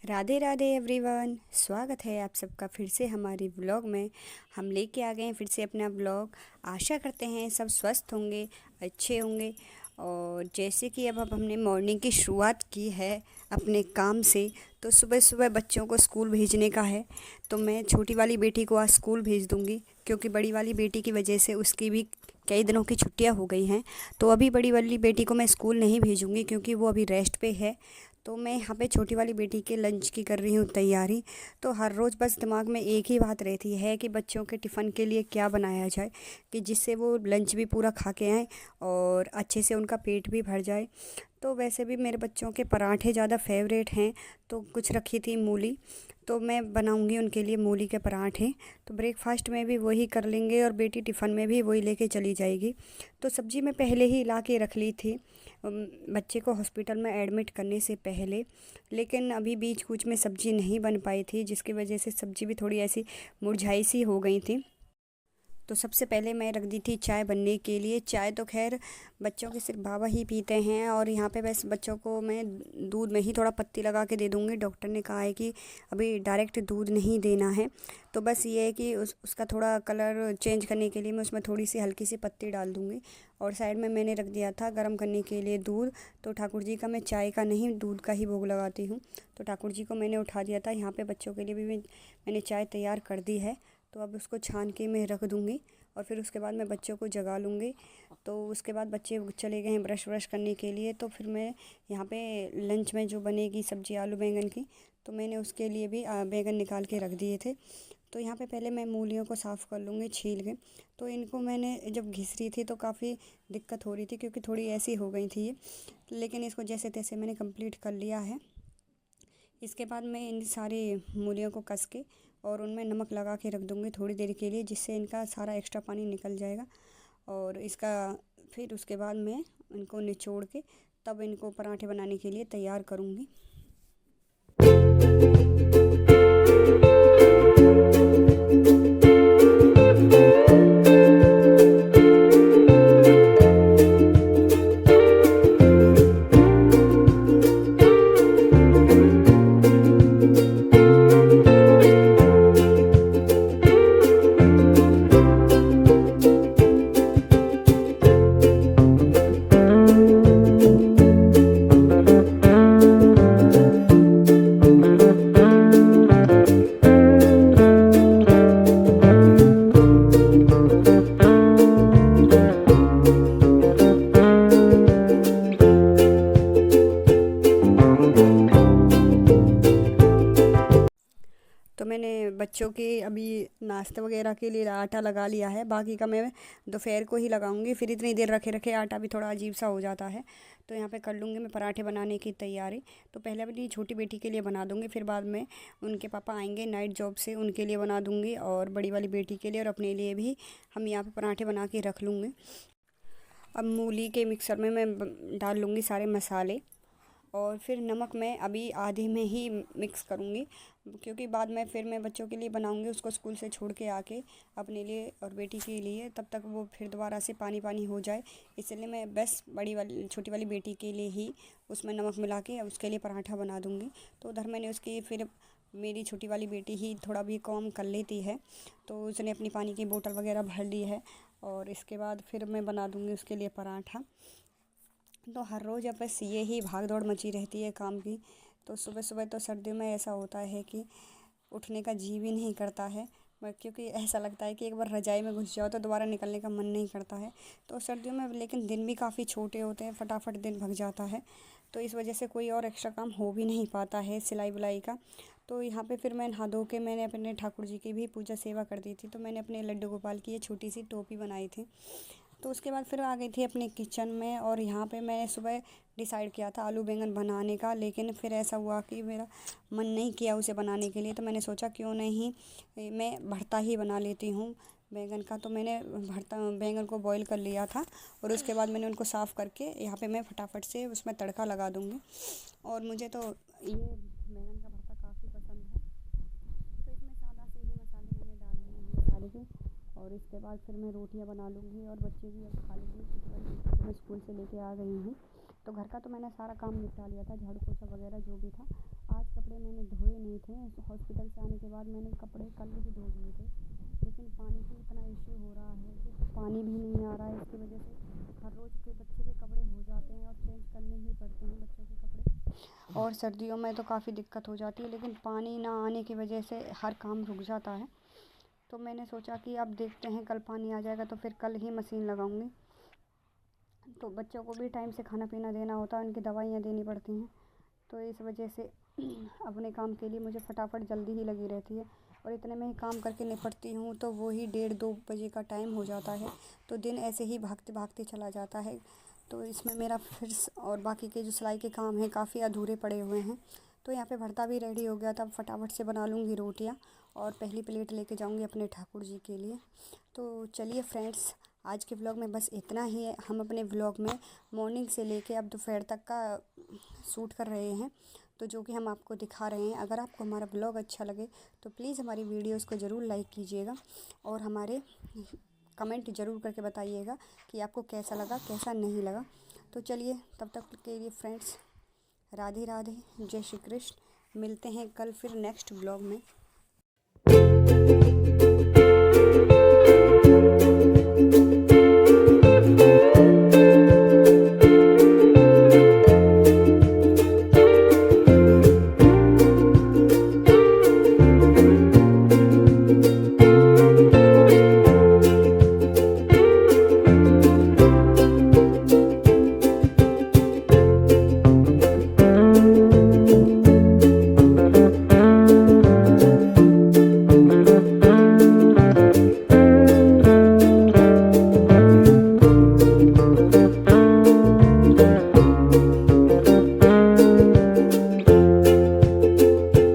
Radhe Radhe everyone, स्वागत है आप सबका फिर से हमारी व्लॉग में। हम लेके आ गए हैं फिर से अपना व्लॉग। आशा करते हैं सब स्वस्थ होंगे, अच्छे होंगे। और जैसे कि अब हमने मॉर्निंग की शुरुआत की है अपने काम से, तो सुबह सुबह बच्चों को स्कूल भेजने का है। तो मैं छोटी वाली बेटी को आज स्कूल भेज दूँगी, क्योंकि बड़ी वाली बेटी की वजह से उसकी भी कई दिनों की छुट्टियां हो गई हैं। तो अभी बड़ी वाली बेटी को मैं स्कूल नहीं भेजूँगी, क्योंकि वो अभी रेस्ट पे है। तो मैं यहाँ पे छोटी वाली बेटी के लंच की कर रही हूँ तैयारी। तो हर रोज़ बस दिमाग में एक ही बात रहती है कि बच्चों के टिफ़िन के लिए क्या बनाया जाए, कि जिससे वो लंच भी पूरा खा के आएँ और अच्छे से उनका पेट भी भर जाए। तो वैसे भी मेरे बच्चों के पराठे ज़्यादा फेवरेट हैं, तो कुछ रखी थी मूली, तो मैं बनाऊंगी उनके लिए मूली के पराठे। तो ब्रेकफास्ट में भी वही कर लेंगे और बेटी टिफ़िन में भी वही लेके चली जाएगी। तो सब्ज़ी मैं पहले ही ला के रख ली थी बच्चे को हॉस्पिटल में एडमिट करने से पहले, लेकिन अभी बीच कुछ में सब्ज़ी नहीं बन पाई थी, जिसकी वजह से सब्ज़ी भी थोड़ी ऐसी मुरझाई सी हो गई थी। तो सबसे पहले मैं रख दी थी चाय बनने के लिए। चाय तो खैर बच्चों के सिर्फ बाबा ही पीते हैं, और यहाँ पे बस बच्चों को मैं दूध में ही थोड़ा पत्ती लगा के दे दूँगी। डॉक्टर ने कहा है कि अभी डायरेक्ट दूध नहीं देना है। तो बस ये है कि उसका थोड़ा कलर चेंज करने के लिए मैं उसमें थोड़ी सी हल्की सी पत्ती डाल दूँगी। और साइड में मैंने रख दिया था गर्म करने के लिए दूध। तो ठाकुर जी का मैं चाय का नहीं, दूध का ही भोग लगाती हूँ। तो ठाकुर जी को मैंने उठा दिया था। यहाँ पे बच्चों के लिए भी मैंने चाय तैयार कर दी है। तो अब उसको छान के मैं रख दूँगी, और फिर उसके बाद मैं बच्चों को जगा लूँगी। तो उसके बाद बच्चे चले गए हैं ब्रश व्रश करने के लिए। तो फिर मैं यहाँ पे लंच में जो बनेगी सब्ज़ी आलू बैंगन की, तो मैंने उसके लिए भी बैंगन निकाल के रख दिए थे। तो यहाँ पे पहले मैं मूलियों को साफ़ कर लूँगी छील के। तो इनको मैंने जब घिस रही थी तो काफ़ी दिक्कत हो रही थी, क्योंकि थोड़ी ऐसी हो गई थी ये, लेकिन इसको जैसे तैसे मैंने कंप्लीट कर लिया है। इसके बाद मैं इन सारी मूलियों को कस के और उनमें नमक लगा के रख दूँगी थोड़ी देर के लिए, जिससे इनका सारा एक्स्ट्रा पानी निकल जाएगा। और इसका फिर उसके बाद मैं इनको निचोड़ के तब इनको पराठे बनाने के लिए तैयार करूँगी। तो मैंने बच्चों के अभी नाश्ते वगैरह के लिए आटा लगा लिया है। बाकी का मैं दोपहर को ही लगाऊंगी, फिर इतनी देर रखे रखे आटा भी थोड़ा अजीब सा हो जाता है। तो यहाँ पे कर लूँगी मैं पराठे बनाने की तैयारी। तो पहले अपनी छोटी बेटी के लिए बना दूँगी, फिर बाद में उनके पापा आएंगे नाइट जॉब से, उनके लिए बना दूँगी, और बड़ी वाली बेटी के लिए और अपने लिए भी हम यहाँ पर पराठे बना के रख लूँगी। अब मूली के मिक्सर में मैं डाल लूँगी सारे मसाले, और फिर नमक मैं अभी आधे में ही मिक्स करूँगी, क्योंकि बाद में फिर मैं बच्चों के लिए बनाऊँगी, उसको स्कूल से छोड़ के आके अपने लिए और बेटी के लिए, तब तक वो फिर दोबारा से पानी पानी हो जाए। इसलिए मैं बस बड़ी वाली छोटी वाली बेटी के लिए ही उसमें नमक मिला के उसके लिए पराठा बना दूँगी। तो उधर मैंने उसकी फिर मेरी छोटी वाली बेटी ही थोड़ा भी काम कर लेती है, तो उसने अपनी पानी की बोतल वगैरह भर ली है, और इसके बाद फिर मैं बना दूँगी उसके लिए पराठा। तो हर रोज़ अब बस ये ही भाग दौड़ मची रहती है काम की। तो सुबह सुबह तो सर्दियों में ऐसा होता है कि उठने का जी भी नहीं करता है, क्योंकि ऐसा लगता है कि एक बार रज़ाई में घुस जाओ तो दोबारा निकलने का मन नहीं करता है। तो सर्दियों में लेकिन दिन भी काफ़ी छोटे होते हैं, फटाफट दिन भग जाता है। तो इस वजह से कोई और एक्स्ट्रा काम हो भी नहीं पाता है सिलाई बुलाई का। तो यहाँ पे फिर मैं नहा धो के मैंने अपने ठाकुर जी की भी पूजा सेवा कर दी थी। तो मैंने अपने लड्डू गोपाल की ये छोटी सी टोपी बनाई थी। तो उसके बाद फिर आ गई थी अपने किचन में, और यहाँ पे मैंने सुबह डिसाइड किया था आलू बैंगन बनाने का, लेकिन फिर ऐसा हुआ कि मेरा मन नहीं किया उसे बनाने के लिए। तो मैंने सोचा क्यों नहीं मैं भरता ही बना लेती हूँ बैंगन का। तो मैंने भरता बैंगन को बॉईल कर लिया था, और उसके बाद मैंने उनको साफ़ करके यहाँ पे मैं फटाफट से उसमें तड़का लगा दूँगी। और मुझे तो ये बैंगन का भरता काफ़ी पसंद है। तो इसमें सादा से ही मसाले मैंने डाल लिए सारे के, और इसके बाद फिर मैं रोटियां बना लूँगी, और बच्चे भी अब खा लेंगे, क्योंकि मैं स्कूल से लेके आ गई हूँ। तो घर का तो मैंने सारा काम निपटा लिया था, झाड़ू पोछा वगैरह जो भी था। आज कपड़े मैं मैंने धोए नहीं थे। हॉस्पिटल से आने के बाद मैंने कपड़े कल ही धो दिए थे, लेकिन पानी की इतना इश्यू हो रहा है कि तो पानी भी नहीं आ रहा है। इसकी वजह से हर रोज़ के बच्चे के कपड़े हो जाते हैं और चेंज करने ही पड़ते हैं बच्चों के कपड़े। और सर्दियों में तो काफ़ी दिक्कत हो जाती है, लेकिन पानी ना आने की वजह से हर काम रुक जाता है। तो मैंने सोचा कि अब देखते हैं, कल पानी आ जाएगा तो फिर कल ही मशीन लगाऊंगी। तो बच्चों को भी टाइम से खाना पीना देना होता है, उनकी दवाइयाँ देनी पड़ती हैं। तो इस वजह से अपने काम के लिए मुझे फटाफट जल्दी ही लगी रहती है, और इतने में ही काम करके निपटती हूँ तो वो ही 1:30-2 बजे का टाइम हो जाता है। तो दिन ऐसे ही भागते भागते चला जाता है। तो इसमें मेरा फिर और बाकी के जो सिलाई के काम हैं काफ़ी अधूरे पड़े हुए हैं। तो यहाँ पे भरता भी रेडी हो गया था, अब फटाफट से बना लूँगी रोटियाँ और पहली प्लेट लेके जाऊँगी अपने ठाकुर जी के लिए। तो चलिए फ्रेंड्स, आज के व्लॉग में बस इतना ही है। हम अपने व्लॉग में मॉर्निंग से लेके अब दोपहर तक का शूट कर रहे हैं, तो जो कि हम आपको दिखा रहे हैं। अगर आपको हमारा व्लॉग अच्छा लगे तो प्लीज़ हमारी वीडियोस को ज़रूर लाइक कीजिएगा और हमारे कमेंट ज़रूर करके बताइएगा कि आपको कैसा लगा, कैसा नहीं लगा। तो चलिए, तब तक के लिए फ्रेंड्स, राधे राधे, जय श्री कृष्ण। मिलते हैं कल फिर नेक्स्ट व्लॉग में।